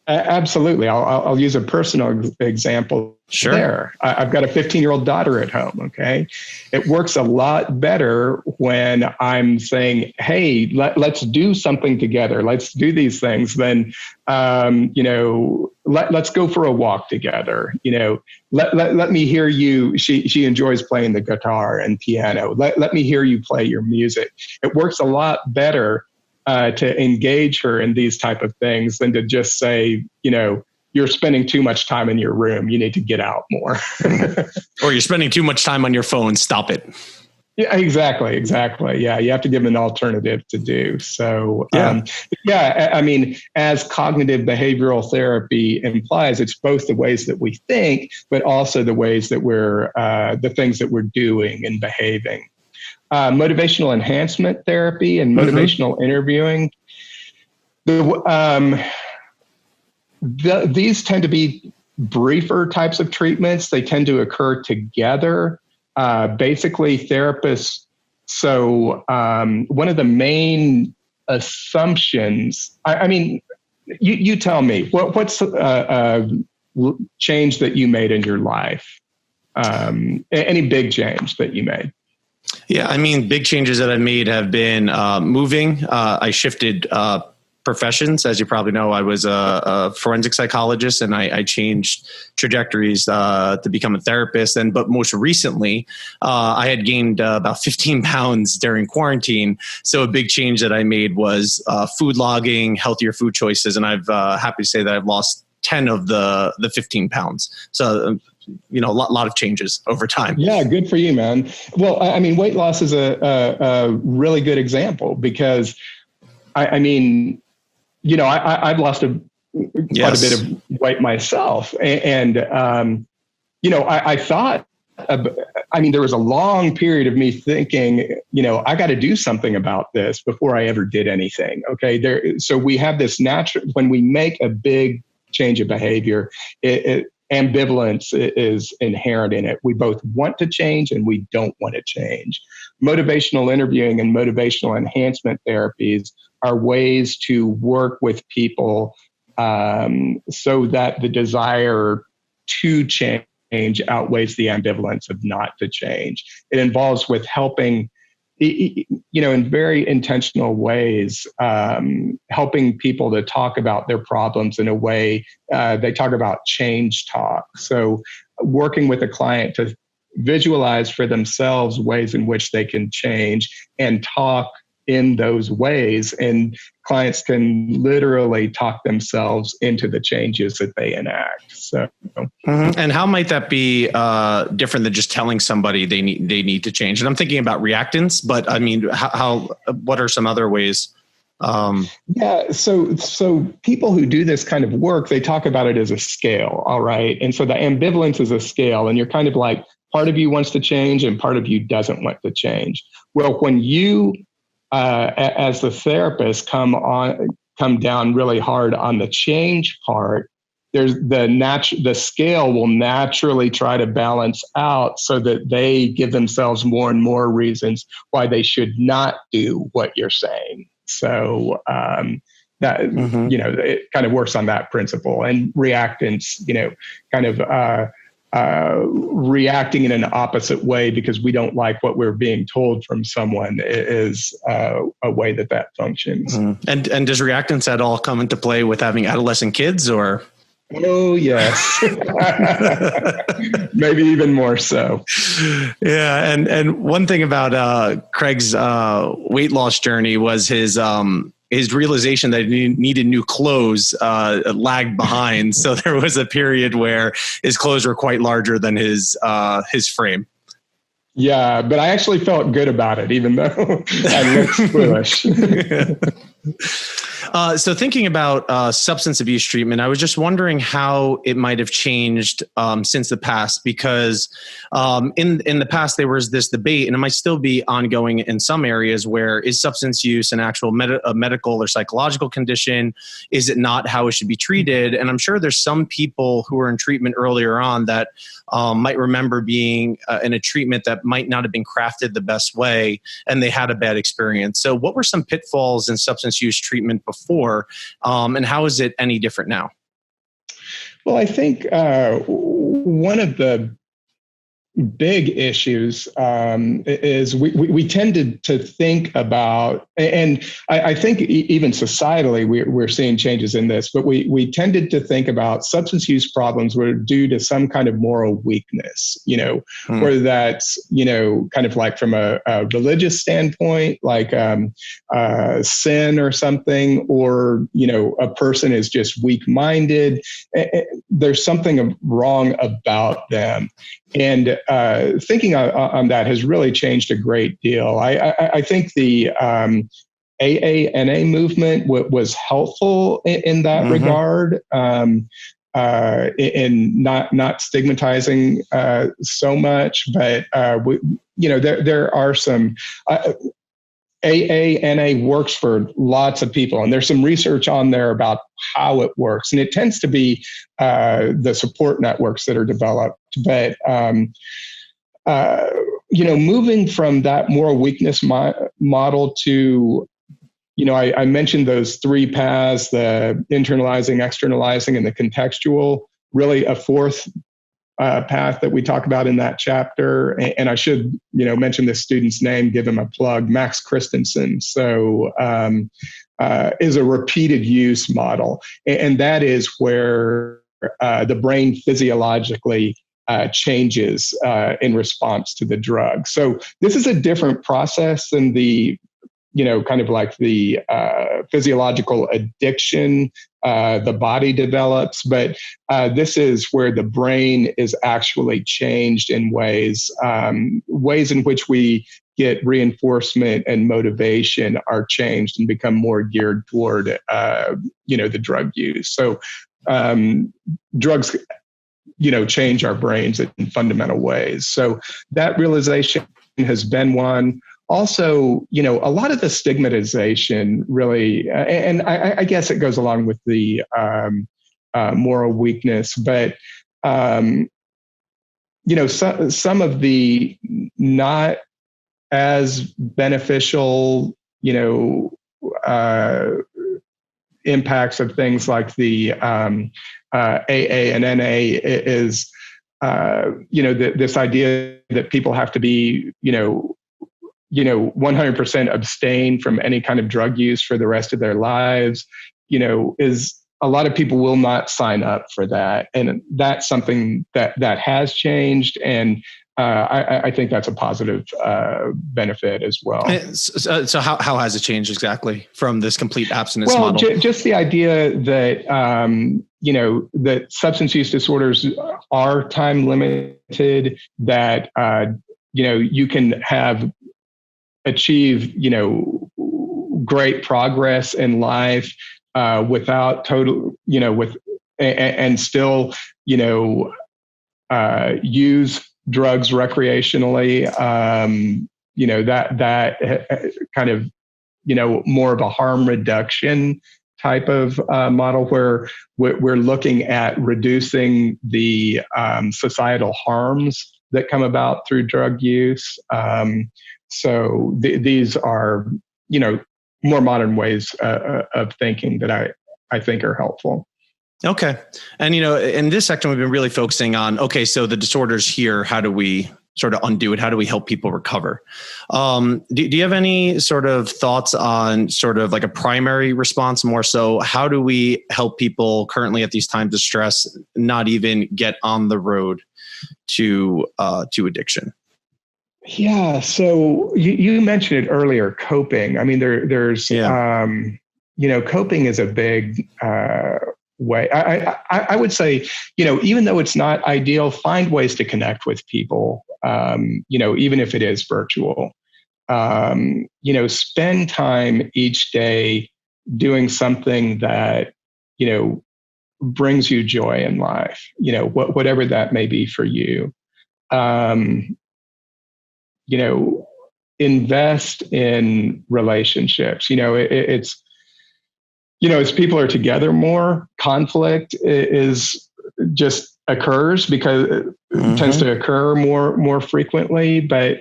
Absolutely. I'll use a personal example. Sure. There, I've got a 15-year-old daughter at home. Okay. It works a lot better when I'm saying, hey, let's do something together. Let's do these things. Then, let's go for a walk together. Let me hear you. She enjoys playing the guitar and piano. Let me hear you play your music. It works a lot better to engage her in these type of things than to just say, you're spending too much time in your room. You need to get out more. Or you're spending too much time on your phone. Stop it. Yeah, exactly. Yeah, you have to give them an alternative to do. So, I mean, as cognitive behavioral therapy implies, it's both the ways that we think, but also the ways that the things that we're doing and behaving. Motivational enhancement therapy and motivational interviewing. These tend to be briefer types of treatments. They tend to occur together. Basically, therapists. So one of the main assumptions, I mean, you tell me, what's a change that you made in your life? Any big change that you made? Yeah, I mean, big changes that I've made have been moving. I shifted professions. As you probably know, I was a forensic psychologist, and I changed trajectories to become a therapist. But most recently, I had gained about 15 pounds during quarantine. So a big change that I made was food logging, healthier food choices, and I've happy to say that I've lost 10 of the 15 pounds. So a lot of changes over time. Yeah, good for you, man. Well, I mean, weight loss is a really good example because, I've lost quite a bit of weight myself. And I thought, there was a long period of me thinking, I got to do something about this before I ever did anything. Okay. So we have this natural, when we make a big change of behavior, ambivalence is inherent in it. We both want to change and we don't want to change. Motivational interviewing and motivational enhancement therapies are ways to work with people so that the desire to change outweighs the ambivalence of not to change. It involves with helping, in very intentional ways, helping people to talk about their problems in a way they talk about change talk. So working with a client to visualize for themselves ways in which they can change and talk in those ways. And clients can literally talk themselves into the changes that they enact. So, And how might that be different than just telling somebody they need to change? And I'm thinking about reactance, but I mean, what are some other ways? So people who do this kind of work, they talk about it as a scale. All right. And so the ambivalence is a scale, and you're kind of like, part of you wants to change and part of you doesn't want to change. Well, when you, as the therapist, come down really hard on the change part, there's the scale will naturally try to balance out so that they give themselves more and more reasons why they should not do what you're saying. So it kind of works on that principle. And reactance, kind of reacting in an opposite way because we don't like what we're being told from someone is a way that functions. And does reactance at all come into play with having adolescent kids, or? Oh, yes. Maybe even more so. Yeah. And one thing about Craig's weight loss journey was his realization that he needed new clothes lagged behind. So there was a period where his clothes were quite larger than his frame. Yeah, but I actually felt good about it, even though I looked foolish. So thinking about substance abuse treatment, I was just wondering how it might have changed since the past, because in the past there was this debate, and it might still be ongoing in some areas, where is substance use an actual medical or psychological condition? Is it not? How it should be treated? And I'm sure there's some people who were in treatment earlier on that might remember being in a treatment that might not have been crafted the best way, and they had a bad experience. So what were some pitfalls in substance use treatment before, and how is it any different now? Well, I think one of the big issues is we tended to think about, and I think even societally we're seeing changes in this, but we tended to think about substance use problems were due to some kind of moral weakness, whether that's, kind of like from a religious standpoint, like sin or something, or, a person is just weak-minded. There's something wrong about them. And thinking on that has really changed a great deal. I think the AANA movement was helpful in that regard, in not stigmatizing so much. But there are some. AANA works for lots of people, and there's some research on there about how it works, and it tends to be the support networks that are developed. But moving from that moral weakness model to, I mentioned those three paths: the internalizing, externalizing, and the contextual. Really, a fourth path that we talk about in that chapter. And I should, mention this student's name, give him a plug, Max Christensen. So is a repeated use model. And that is where the brain physiologically changes in response to the drug. So this is a different process than the kind of like the physiological addiction the body develops, but this is where the brain is actually changed in ways in which we get reinforcement and motivation are changed and become more geared toward the drug use. So drugs change our brains in fundamental ways. So that realization has been one. Also, a lot of the stigmatization really, and I guess it goes along with the moral weakness, but some of the not as beneficial, impacts of things like the AA and NA is, this idea that people have to be, 100% abstain from any kind of drug use for the rest of their lives, is a lot of people will not sign up for that. And that's something that has changed. And I think that's a positive benefit as well. So how has it changed exactly from this complete abstinence model? Just the idea that, that substance use disorders are time limited, that, you can achieve, great progress in life without total, and still, use drugs recreationally. That kind of, more of a harm reduction type of model where we're looking at reducing the societal harms that come about through drug use. So these are, more modern ways of thinking that I think are helpful. Okay. And, in this section, we've been really focusing on, okay, so the disorder's here. How do we sort of undo it? How do we help people recover? Do you have any sort of thoughts on sort of like a primary response more so? How do we help people currently at these times of stress not even get on the road to addiction? Yeah. So you mentioned it earlier, coping. I mean, there's, coping is a big way. I would say, even though it's not ideal, find ways to connect with people, even if it is virtual. Spend time each day doing something that, brings you joy in life, whatever that may be for you. Invest in relationships. It's, as people are together more, conflict is just occurs because it tends to occur more frequently, but,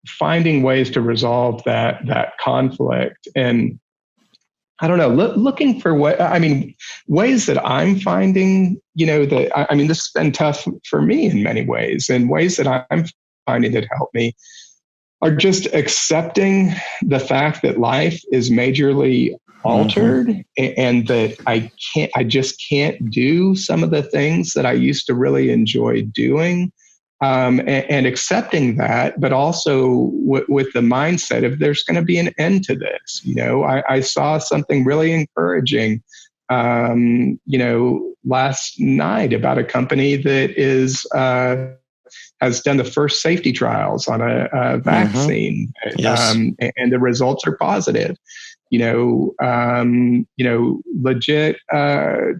finding ways to resolve that conflict. And I don't know, looking for ways that I'm finding, this has been tough for me in many ways, and ways that I'm finding that help me are just accepting the fact that life is majorly altered, and that I just can't do some of the things that I used to really enjoy doing. And accepting that, but also with the mindset of there's going to be an end to this. I saw something really encouraging, last night about a company that has done the first safety trials on a vaccine, Yes. And the results are positive. Legit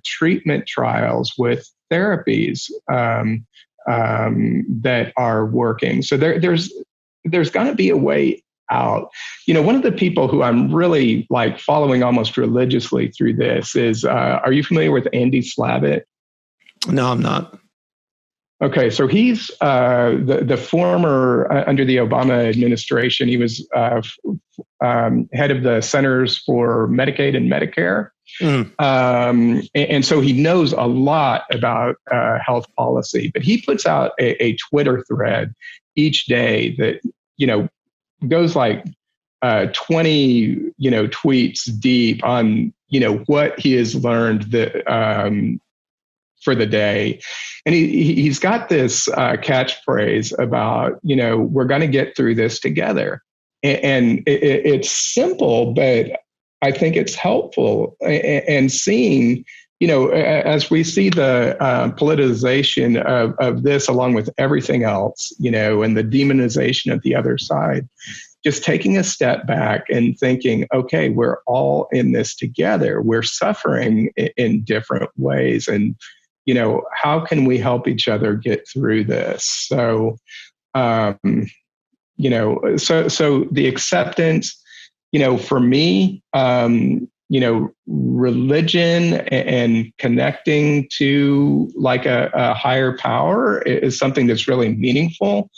treatment trials with therapies. That are working. So there's going to be a way out. One of the people who I'm really following almost religiously through this is, are you familiar with Andy Slavitt? No, I'm not. Okay, so he's the former, under the Obama administration, he was head of the Centers for Medicaid and Medicare. And so he knows a lot about health policy, but he puts out a Twitter thread each day that, goes 20, tweets deep on, what he has learned that, for the day. And he's got this catchphrase about, we're going to get through this together. And it's simple, but I think it's helpful. And seeing, as we see the politicization of this, along with everything else, and the demonization of the other side, just taking a step back and thinking, okay, we're all in this together. We're suffering in different ways. And, how can we help each other get through this? So, so the acceptance, for me, religion and connecting to a higher power is something that's really meaningful.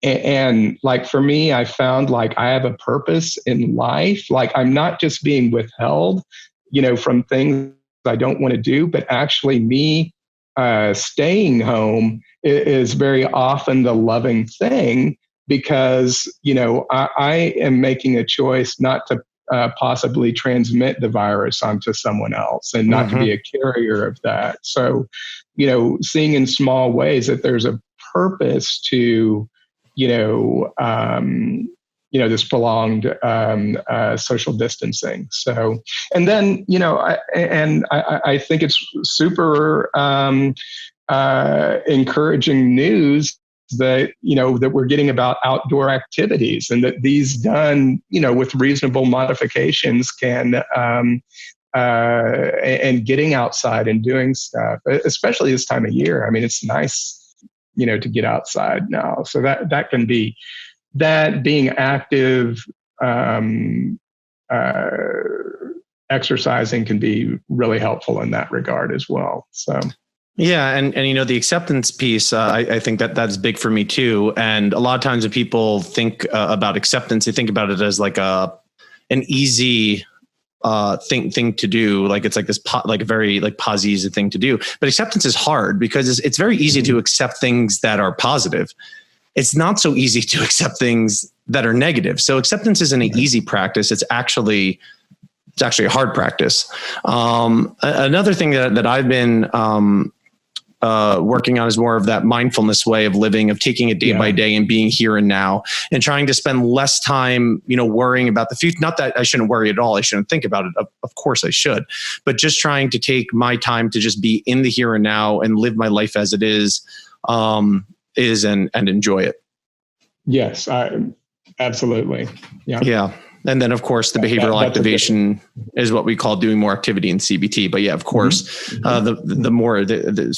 And for me, I found I have a purpose in life. I'm not just being withheld, from things I don't want to do, but actually me staying home is very often the loving thing, because, I am making a choice not to possibly transmit the virus onto someone else, and not to be a carrier of that. So, seeing in small ways that there's a purpose to, this prolonged social distancing. So, and then, I think it's super encouraging news that, that we're getting about outdoor activities, and that these done, with reasonable modifications can, and getting outside and doing stuff, especially this time of year. I mean, it's nice, to get outside now. So that can be, that being active, exercising can be really helpful in that regard as well. So. Yeah. And the acceptance piece, I think that's big for me too. And a lot of times when people think about acceptance, they think about it as an easy thing to do. It's this a very easy thing to do. But acceptance is hard, because it's very easy to accept things that are positive. It's not so easy to accept things that are negative. So acceptance isn't an easy practice. It's actually a hard practice. Another thing that I've been working on is more of that mindfulness way of living, of taking it day by day and being here and now, and trying to spend less time, worrying about the future. Not that I shouldn't worry at all. I shouldn't think about it. Of course I should, but just trying to take my time to just be in the here and now and live my life as it is and enjoy it. Yes, absolutely. Yeah. Yeah. And then, of course, the behavioral activation is what we call doing more activity in CBT. But yeah, of course, the more,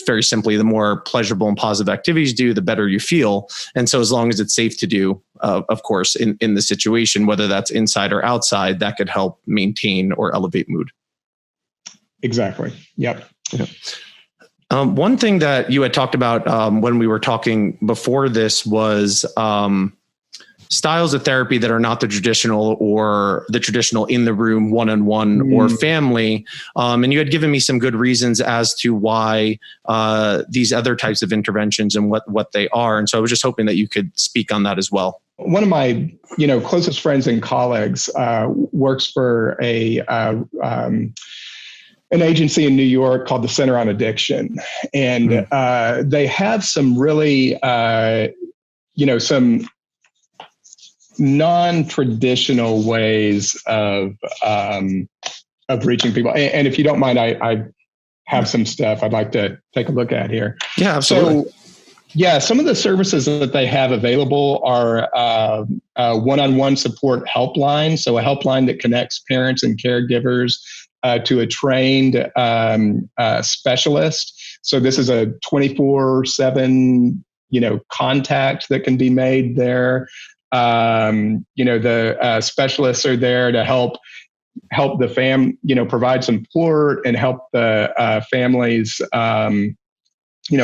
very simply, the more pleasurable and positive activities you do, the better you feel. And so as long as it's safe to do, of course, in the situation, whether that's inside or outside, that could help maintain or elevate mood. Exactly. Yep. Yeah. One thing that you had talked about when we were talking before this was styles of therapy that are not the traditional in the room one-on-one or family. And you had given me some good reasons as to why these other types of interventions and what they are. And so I was just hoping that you could speak on that as well. One of my, closest friends and colleagues works for an agency in New York called the Center on Addiction. And they have some really, some non-traditional ways of reaching people. And if you don't mind, I have some stuff I'd like to take a look at here. Yeah, absolutely. So, some of the services that they have available are one-on-one support helpline. So a helpline that connects parents and caregivers to a trained specialist. So this is a 24/7, contact that can be made there. The specialists are there to help the provide support and help the families,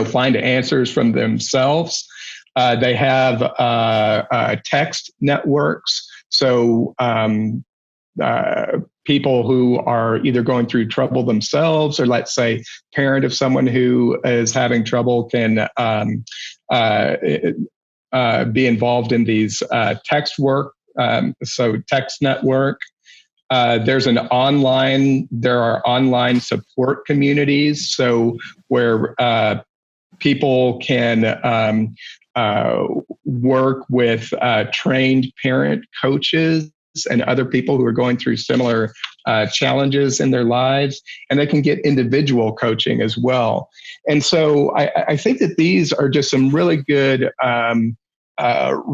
find answers from themselves. They have text networks. So people who are either going through trouble themselves, or let's say parent of someone who is having trouble, can be involved in these text work. So text network. There are online support communities. So where people can work with trained parent coaches and other people who are going through similar challenges in their lives, and they can get individual coaching as well. And so I think that these are just some really good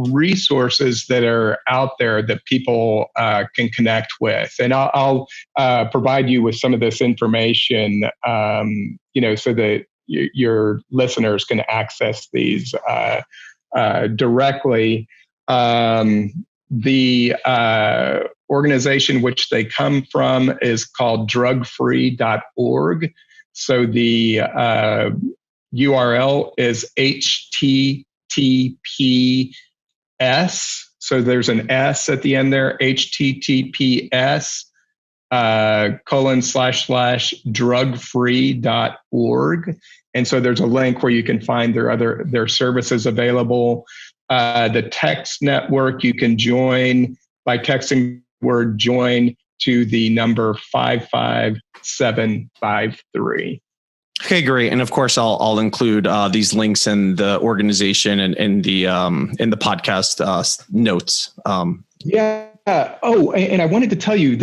resources that are out there that people can connect with. And I'll provide you with some of this information, so that your listeners can access these directly. The organization which they come from is called drugfree.org. So the URL is HTTPS. So there's an S at the end there, HTTPS //drugfree.org. And so there's a link where you can find their services available. The text network, you can join by texting word join to the number 55753. Okay, great. And of course, I'll include these links in the organization and in the podcast notes. Yeah. Oh, and I wanted to tell you,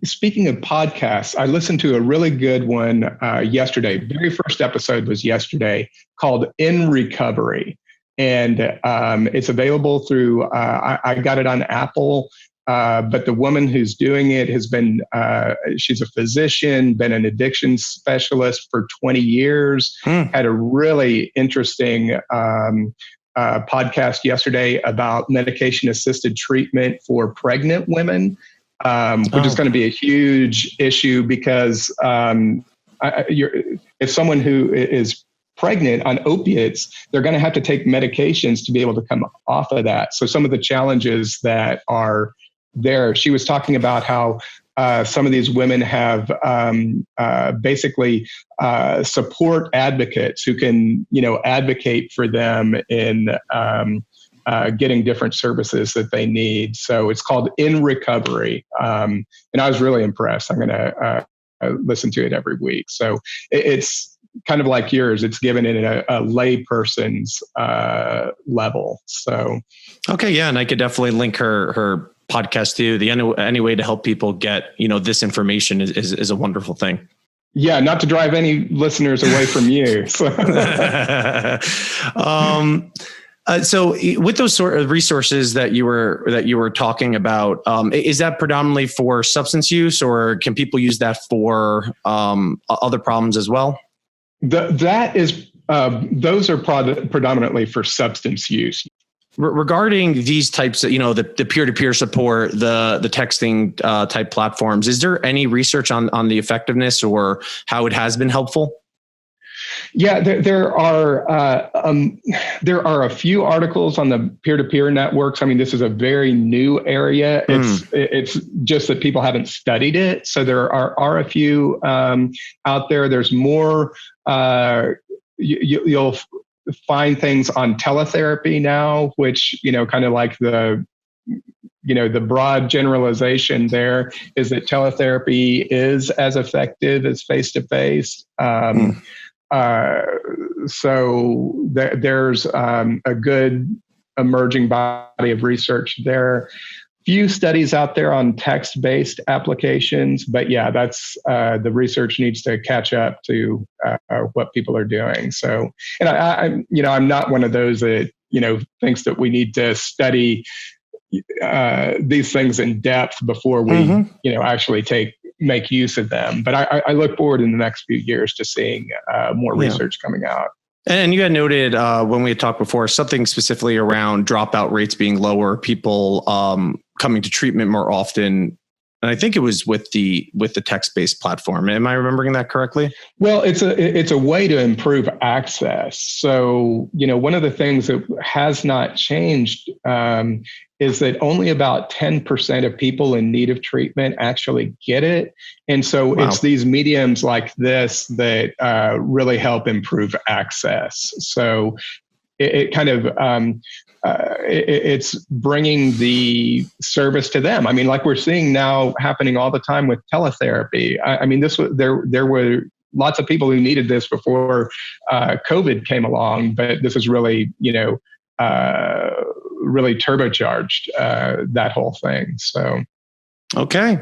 speaking of podcasts, I listened to a really good one yesterday. Very first episode was yesterday, called In Recovery. And it's available through, I got it on Apple, but the woman who's doing it has been, she's a physician, been an addiction specialist for 20 years, had a really interesting podcast yesterday about medication-assisted treatment for pregnant women, which is going to be a huge issue because if someone who is pregnant on opiates, they're going to have to take medications to be able to come off of that. So some of the challenges that are there, she was talking about how some of these women have basically support advocates who can, advocate for them in getting different services that they need. So it's called In Recovery. And I was really impressed. I'm going to listen to it every week. So it's kind of like yours. It's given it a lay person's level. So, okay. Yeah. And I could definitely link her podcast too. Any way to help people get, this information is a wonderful thing. Yeah. Not to drive any listeners away from you. So. So with those sort of resources that you were talking about, is that predominantly for substance use, or can people use that for other problems as well? Those are predominantly for substance use. Regarding these types of, the peer-to-peer support, the texting type platforms, is there any research on the effectiveness or how it has been helpful? Yeah, there are a few articles on the peer-to-peer networks. I mean, this is a very new area. It's just that people haven't studied it. So there are a few out there. There's more. You'll find things on teletherapy now, which, kind of like the broad generalization there is that teletherapy is as effective as face-to-face. So there's a good emerging body of research there. Few studies out there on text-based applications, but yeah, that's the research needs to catch up to what people are doing. So, and I'm not one of those that thinks that we need to study these things in depth before we actually make use of them. But I look forward in the next few years to seeing more research coming out. And you had noted when we had talked before, something specifically around dropout rates being lower, people coming to treatment more often. And I think it was with the text-based platform. Am I remembering that correctly? Well, it's a way to improve access. So, one of the things that has not changed is that only about 10% of people in need of treatment actually get it. And so it's these mediums like this that really help improve access. So it kind of it's bringing the service to them. I mean, like we're seeing now happening all the time with teletherapy. I mean, there were lots of people who needed this before COVID came along, but this is really, really turbocharged that whole thing. So. Okay.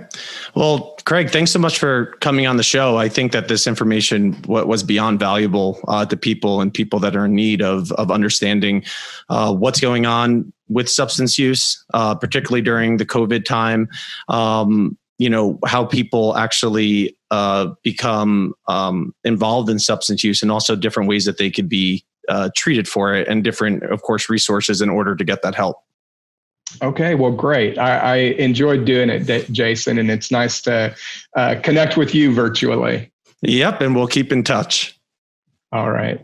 Well, Craig, thanks so much for coming on the show. I think that this information was beyond valuable to people and people that are in need of understanding what's going on with substance use, particularly during the COVID time. How people actually become involved in substance use, and also different ways that they could be treated for it, and different, of course, resources in order to get that help. Okay, well, great. I enjoyed doing it, Jason, and it's nice to connect with you virtually. Yep, and we'll keep in touch. All right.